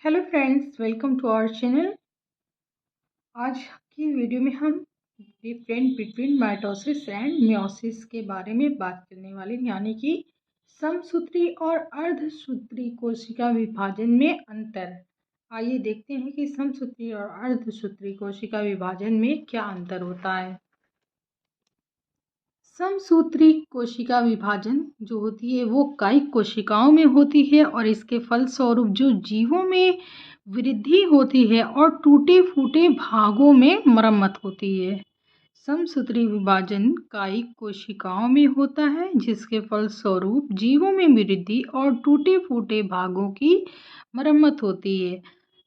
Hello friends, welcome to our channel. आज की video में हम different between mitosis and meiosis के बारे में बात करने वाले, यानी कि समसूत्री और अर्धसूत्री कोशिका विभाजन में अंतर। आइए देखते हैं कि समसूत्री और अर्धसूत्री कोशिका विभाजन में क्या अंतर होता है। समसूत्री कोशिका विभाजन जो होती है वो कायिक कोशिकाओं में होती है और इसके फलस्वरूप जो जीवों में वृद्धि होती है और टूटे फूटे भागों में मरम्मत होती है। समसूत्री विभाजन कायिक कोशिकाओं में होता है जिसके फलस्वरूप जीवों में वृद्धि और टूटे फूटे भागों की मरम्मत होती है।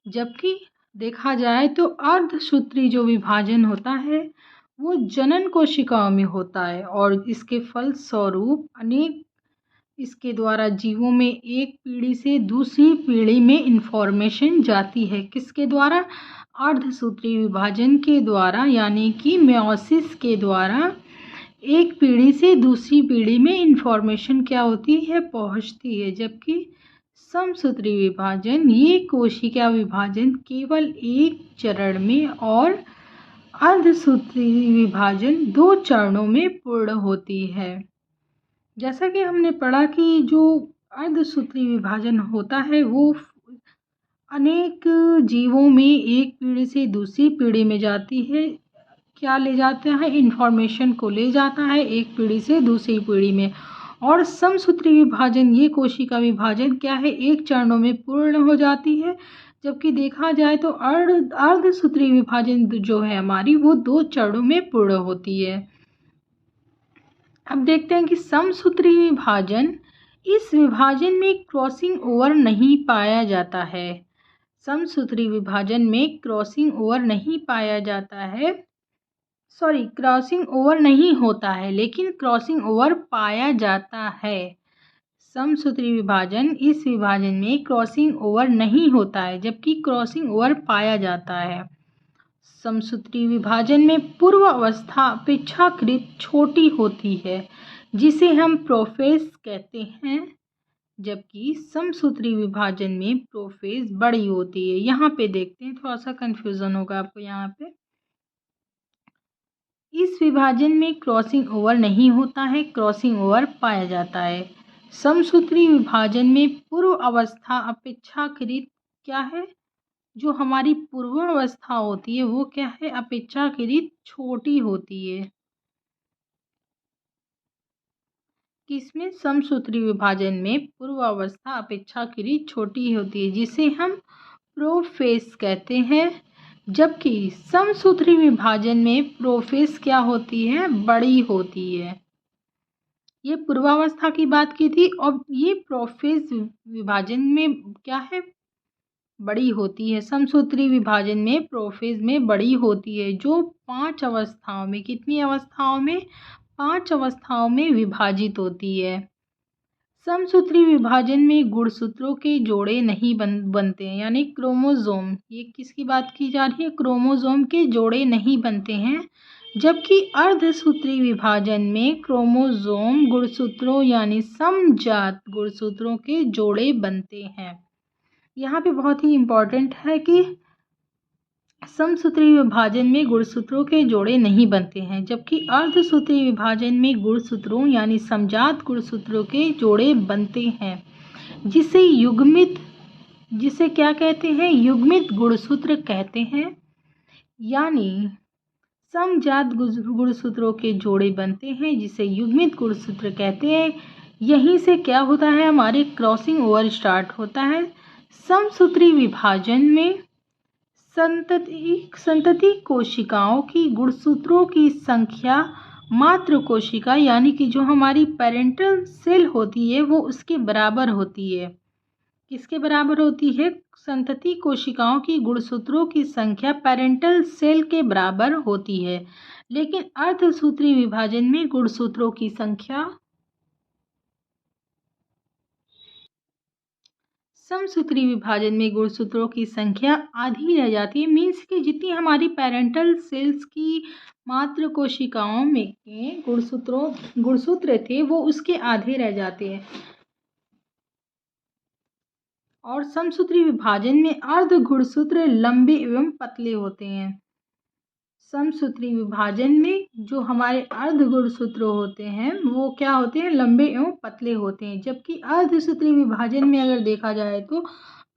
जबकि देखा जाए तो अर्धसूत्री जो विभाजन होता है वो जनन कोशिकाओं में होता है और इसके फलस्वरूप अनेक इसके द्वारा जीवों में एक पीढ़ी से दूसरी पीढ़ी में इंफॉर्मेशन जाती है। किसके द्वारा? अर्धसूत्री विभाजन के द्वारा, यानी कि मियोसिस के द्वारा एक पीढ़ी से दूसरी पीढ़ी में इंफॉर्मेशन क्या होती है? पहुंचती है। जबकि समसूत्री विभाजन ये कोशिका विभाजन केवल एक चरण में और अर्धसूत्री विभाजन 2 चरणों में पूर्ण होती है। जैसा कि हमने पढ़ा कि जो अर्धसूत्री विभाजन होता है वो अनेक जीवों में एक पीढ़ी से दूसरी पीढ़ी में जाती है। क्या ले जाता है? इंफॉर्मेशन को ले जाता है एक पीढ़ी से दूसरी पीढ़ी में। और समसूत्री विभाजन ये कोशिका विभाजन क्या है? एक चरणों में पूर्ण हो जाती है। जबकि देखा जाए तो अर्धसूत्री विभाजन जो है हमारी वो 2 चरणों में पूर्ण होती है। अब देखते हैं कि समसूत्री विभाजन, इस विभाजन में क्रॉसिंग ओवर नहीं पाया जाता है। समसूत्री विभाजन में क्रॉसिंग ओवर नहीं पाया जाता है, क्रॉसिंग ओवर नहीं होता है, लेकिन क्रॉसिंग ओवर पाया जाता है। समसूत्री विभाजन, इस विभाजन में क्रॉसिंग ओवर नहीं होता है जबकि क्रॉसिंग ओवर पाया जाता है। समसूत्री विभाजन में पूर्व अवस्था अपेक्षाकृत छोटी होती है जिसे हम प्रोफेज कहते हैं, जबकि समसूत्री विभाजन में प्रोफेज बड़ी होती है। यहाँ पे देखते हैं, थोड़ा सा कंफ्यूजन होगा आपको। यहाँ पे इस विभाजन में क्रॉसिंग ओवर नहीं होता है, क्रॉसिंग ओवर पाया जाता है। समसूत्री विभाजन में पूर्व अवस्था अपेक्षाकृत क्या है? जो हमारी पूर्व अवस्था होती है वो क्या है? अपेक्षाकृत छोटी होती है। किसमें? समसूत्री विभाजन में पूर्व अवस्था अपेक्षाकृत छोटी होती है जिसे हम प्रोफेज कहते हैं। जबकि समसूत्री विभाजन में प्रोफेज क्या होती है? बड़ी होती है। ये पूर्वावस्था की बात की थी और ये प्रोफेज विभाजन में क्या है? बड़ी होती है। समसूत्री विभाजन में प्रोफेज में बड़ी होती है, जो 5 अवस्थाओं में, कितनी अवस्थाओं में? 5 अवस्थाओं में विभाजित होती है। समसूत्री विभाजन में गुणसूत्रों के जोड़े नहीं बनते हैं, यानी क्रोमोसोम, ये किसकी बात की जा रही है? क्रोमोसोम के जोड़े नहीं बनते हैं। जबकि अर्धसूत्री विभाजन में क्रोमोसोम गुणसूत्रों यानी समजात गुणसूत्रों के जोड़े बनते हैं। यहाँ पे बहुत ही इम्पोर्टेंट है कि समसूत्री विभाजन में गुणसूत्रों के जोड़े नहीं बनते हैं, जबकि अर्धसूत्री विभाजन में गुणसूत्रों यानी समजात गुणसूत्रों के जोड़े बनते हैं, जिसे क्या कहते हैं? युग्मित गुणसूत्र कहते हैं। यानी समजात गुणसूत्रों के जोड़े बनते हैं जिसे युग्मित गुणसूत्र कहते हैं। यहीं से क्या होता है? हमारे क्रॉसिंग ओवर स्टार्ट होता है। समसूत्री विभाजन में संतति कोशिकाओं की गुणसूत्रों की संख्या मात्र कोशिका यानी कि जो हमारी पेरेंटल सेल होती है वो उसके बराबर होती है। किसके बराबर होती है? संतति कोशिकाओं की गुणसूत्रों की संख्या पेरेंटल सेल के बराबर होती है। लेकिन अर्धसूत्री विभाजन में गुणसूत्रों की संख्या, समसूत्री विभाजन में गुणसूत्रों की संख्या आधी रह जाती है। मीन्स कि जितनी हमारी पेरेंटल सेल्स की मात्र कोशिकाओं में गुणसूत्र थे वो उसके आधे रह जाते हैं। और समसूत्री विभाजन में अर्ध गुणसूत्र लंबे एवं पतले होते हैं। समसूत्री विभाजन में जो हमारे अर्ध गुणसूत्र होते हैं वो क्या होते हैं, लंबे एवं पतले होते हैं। जबकि अर्धसूत्री विभाजन में अगर देखा जाए तो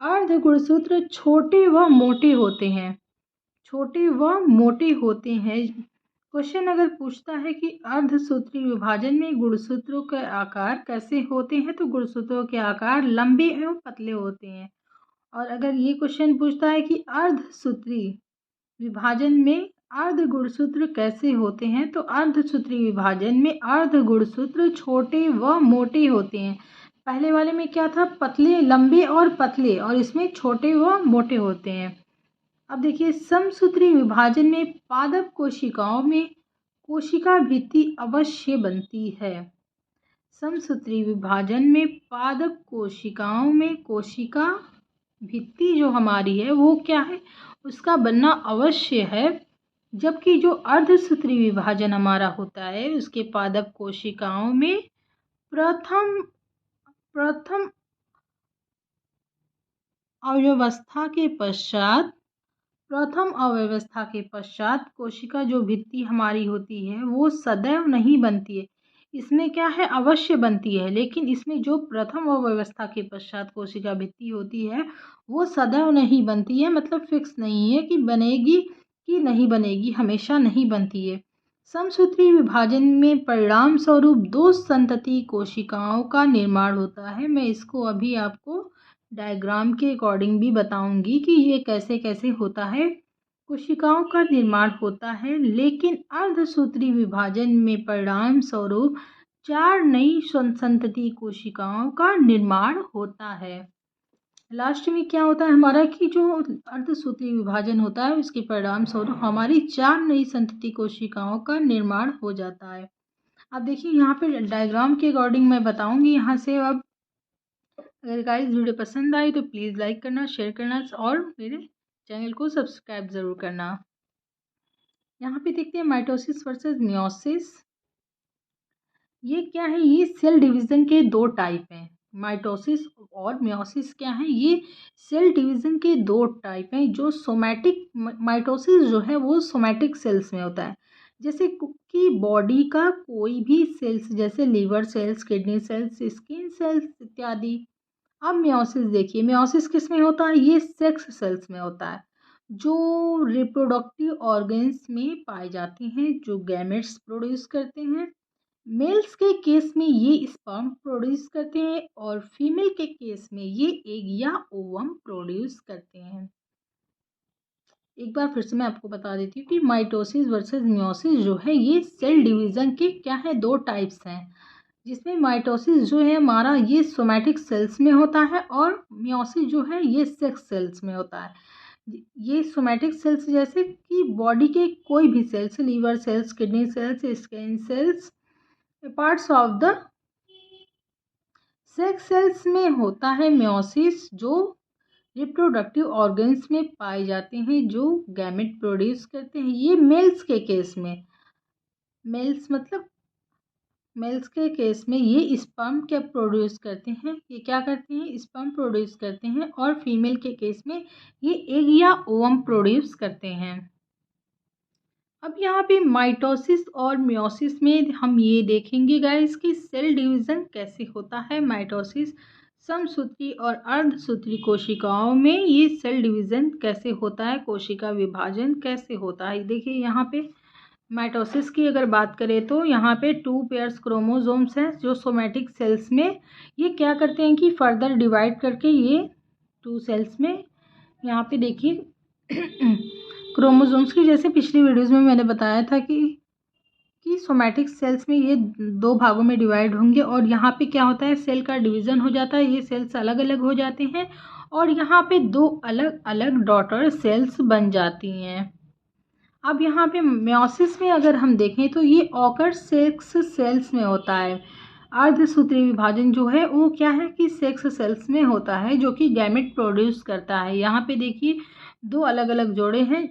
अर्ध गुणसूत्र छोटे व मोटे होते हैं, छोटे व मोटे होते हैं। क्वेश्चन अगर पूछता है कि अर्धसूत्री विभाजन में गुणसूत्रों के आकार कैसे होते हैं, तो गुणसूत्रों के आकार लंबे एवं पतले होते हैं। और अगर ये क्वेश्चन पूछता है कि अर्धसूत्री विभाजन में अर्ध गुणसूत्र कैसे होते हैं, तो अर्धसूत्री विभाजन में अर्ध गुणसूत्र छोटे व मोटे होते हैं। पहले वाले में क्या था, पतले, लंबे और पतले, और इसमें छोटे व मोटे होते हैं। अब देखिए, समसूत्री विभाजन में पादप कोशिकाओं में कोशिका भित्ति अवश्य बनती है। समसूत्री विभाजन में पादप कोशिकाओं में कोशिका भित्ति जो हमारी है वो क्या है, उसका बनना अवश्य है। जबकि जो अर्धसूत्री विभाजन हमारा होता है उसके पादप कोशिकाओं में प्रथम अव्यवस्था के पश्चात कोशिका जो भित्ति हमारी होती है वो सदैव नहीं बनती है। इसमें क्या है, अवश्य बनती है, लेकिन इसमें जो प्रथम अव्यवस्था के पश्चात कोशिका भित्ति होती है वो सदैव नहीं बनती है, मतलब फिक्स नहीं है कि बनेगी कि नहीं बनेगी, हमेशा नहीं बनती है। समसूत्री विभाजन में परिणाम स्वरूप दो संतति कोशिकाओं का निर्माण होता है। मैं इसको अभी आपको डायग्राम के अकॉर्डिंग भी बताऊंगी कि ये कैसे कैसे होता है, कोशिकाओं का निर्माण होता है। लेकिन अर्धसूत्री विभाजन में परिणाम स्वरूप 4 नई संतति कोशिकाओं का निर्माण होता है। लास्ट में क्या होता है हमारा कि जो अर्धसूत्री विभाजन होता है उसके परिणाम स्वरूप हमारी 4 नई संतति कोशिकाओं का निर्माण हो जाता है। अब देखिए यहाँ पे डायग्राम के अकॉर्डिंग मैं बताऊंगी यहाँ से। अब अगर गाइस वीडियो पसंद आई तो प्लीज़ लाइक करना, शेयर करना और मेरे चैनल को सब्सक्राइब ज़रूर करना। यहाँ पे देखते हैं माइटोसिस वर्सेस मियोसिस। ये क्या है, ये सेल डिवीज़न के 2 टाइप हैं। माइटोसिस और मियोसिस क्या है, ये सेल डिवीज़न के 2 टाइप हैं। जो सोमैटिक माइटोसिस जो है वो सोमैटिक सेल्स में होता है, जैसे कि बॉडी का कोई भी सेल्स, जैसे liver cells, kidney cells, skin cells इत्यादि। अब मियोसिस देखिए, मियोसिस किस में होता है, ये सेक्स सेल्स में होता है, जो रिप्रोडक्टिव ऑर्गन्स में पाए जाते हैं, जो गैमेट्स प्रोड्यूस करते हैं। मेल्स के केस में ये स्पर्म प्रोड्यूस करते हैं और फीमेल के केस में ये एग या ओवम प्रोड्यूस करते हैं। एक बार फिर से मैं आपको बता देती हूँ कि माइटोसिस वर्सेस मियोसिस जो है ये सेल डिवीज़न के क्या है, 2 टाइप्स हैं। जिसमें माइटोसिस जो है हमारा ये सोमैटिक सेल्स में होता है और मियोसिस जो है ये सेक्स सेल्स में होता है। ये सोमैटिक सेल्स जैसे कि बॉडी के कोई भी cells, liver cells, kidney cells, skin cells, parts of the sex cells में होता है मियोसिस, जो रिप्रोडक्टिव ऑर्गन्स में पाए जाते हैं, जो गैमेट प्रोड्यूस करते हैं। ये मेल्स के केस में, मेल्स के केस में ये स्पर्म क्या प्रोड्यूस करते हैं, ये क्या करते हैं, स्पर्म प्रोड्यूस करते हैं। और फीमेल के केस में ये एग या ओवम प्रोड्यूस करते हैं। अब यहाँ पे माइटोसिस और मियोसिस में हम ये देखेंगे गाइस कि सेल डिवीज़न कैसे होता है। माइटोसिस समसूत्री और अर्धसूत्री कोशिकाओं में ये सेल डिवीज़न कैसे होता है, कोशिका विभाजन कैसे होता है। देखिए यहाँ पे माइटोसिस की अगर बात करें तो यहाँ पे 2 पेयर्स क्रोमोसोम्स हैं जो सोमैटिक सेल्स में ये क्या करते हैं कि फर्दर डिवाइड करके ये 2 सेल्स में यहाँ पे देखिए क्रोमोसोम्स की, जैसे पिछली वीडियोस में मैंने बताया था कि सोमैटिक सेल्स में ये 2 भागों में डिवाइड होंगे और यहाँ पे क्या होता है, सेल का डिवीज़न हो जाता है, ये सेल्स अलग अलग हो जाते हैं और यहाँ पे 2 अलग अलग डॉटर सेल्स बन जाती हैं। अब यहाँ पे मियोसिस में अगर हम देखें तो ये ऑकर सेक्स सेल्स में होता है। अर्धसूत्री विभाजन जो है वो क्या है कि सेक्स सेल्स में होता है, जो कि गैमेट प्रोड्यूस करता है। यहाँ पे देखिए 2 अलग अलग जोड़े हैं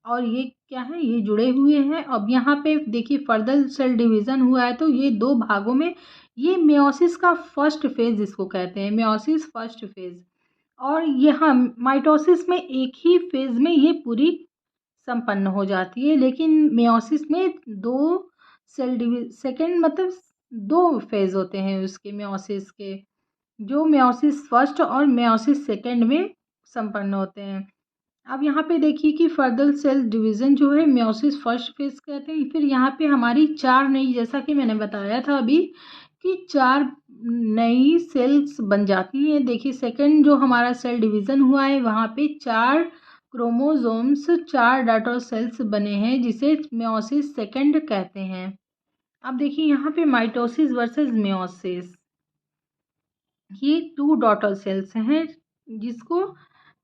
और ये क्या है, ये जुड़े हुए हैं। अब यहाँ पे देखिए फर्दर सेल डिवीज़न हुआ है तो ये 2 भागों में, ये मियोसिस का फर्स्ट फेज़ जिसको कहते हैं, मियोसिस फर्स्ट फेज़। और यहाँ माइटोसिस में एक ही फेज़ में ये पूरी संपन्न हो जाती है, लेकिन मेयोसिस में सेकंड मतलब 2 फेज़ होते हैं उसके मेयोसिस के, जो मेयोसिस फर्स्ट और मेयोसिस सेकंड में संपन्न होते हैं। अब यहाँ पे देखिए कि फर्दर सेल डिवीज़न जो है मेयोसिस फर्स्ट फेज़ कहते हैं। फिर यहाँ पे हमारी 4 नई, जैसा कि मैंने बताया था अभी कि 4 नई सेल्स बन जाती हैं। देखिए सेकंड जो हमारा सेल डिवीज़न हुआ है वहाँ पे 4 क्रोमोसोम्स, 4 डॉटर सेल्स बने हैं जिसे मेयोसिस सेकंड कहते हैं। अब देखिए यहाँ पे माइटोसिस वर्सेस मेयोसिस, ये 2 डॉटर सेल्स हैं जिसको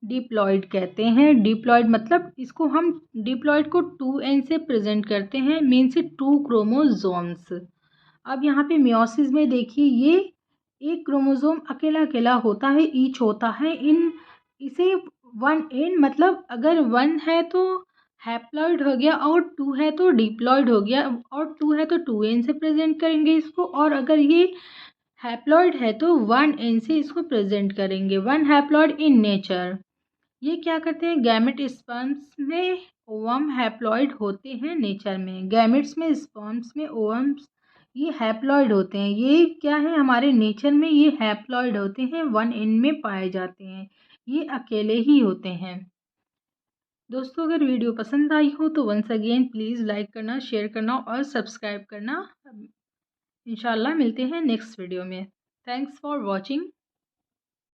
डिप्लॉइड कहते हैं। डिप्लॉइड मतलब इसको हम डिप्लॉइड को 2n से प्रेजेंट करते हैं, मीन से 2 क्रोमोसोम्स। अब यहाँ पे मेयोसिस में देखिए ये एक क्रोमोसोम अकेला अकेला होता है, ईच होता है इन इसे 1n, मतलब अगर 1 है तो हैप्लॉइड हो गया और 2 है तो डिप्लॉइड हो गया, और 2 है तो 2n से प्रेजेंट करेंगे इसको, और अगर ये हैप्लॉइड है तो 1n से इसको प्रेजेंट करेंगे। 1 हैप्लॉइड इन नेचर, ये क्या करते हैं, गैमेट स्पर्म्स में ओवम हैप्लॉइड होते हैं नेचर में, गैमेट्स में स्पर्म्स में ओवम्स ये हैप्लॉइड होते हैं। ये क्या है, हमारे नेचर में ये हैप्लॉइड होते हैं, 1n में पाए जाते हैं, ये अकेले ही होते हैं। दोस्तों अगर वीडियो पसंद आई हो तो वंस अगेन प्लीज़ लाइक करना, शेयर करना और सब्सक्राइब करना। इंशाल्लाह मिलते हैं नेक्स्ट वीडियो में। Thanks for watching.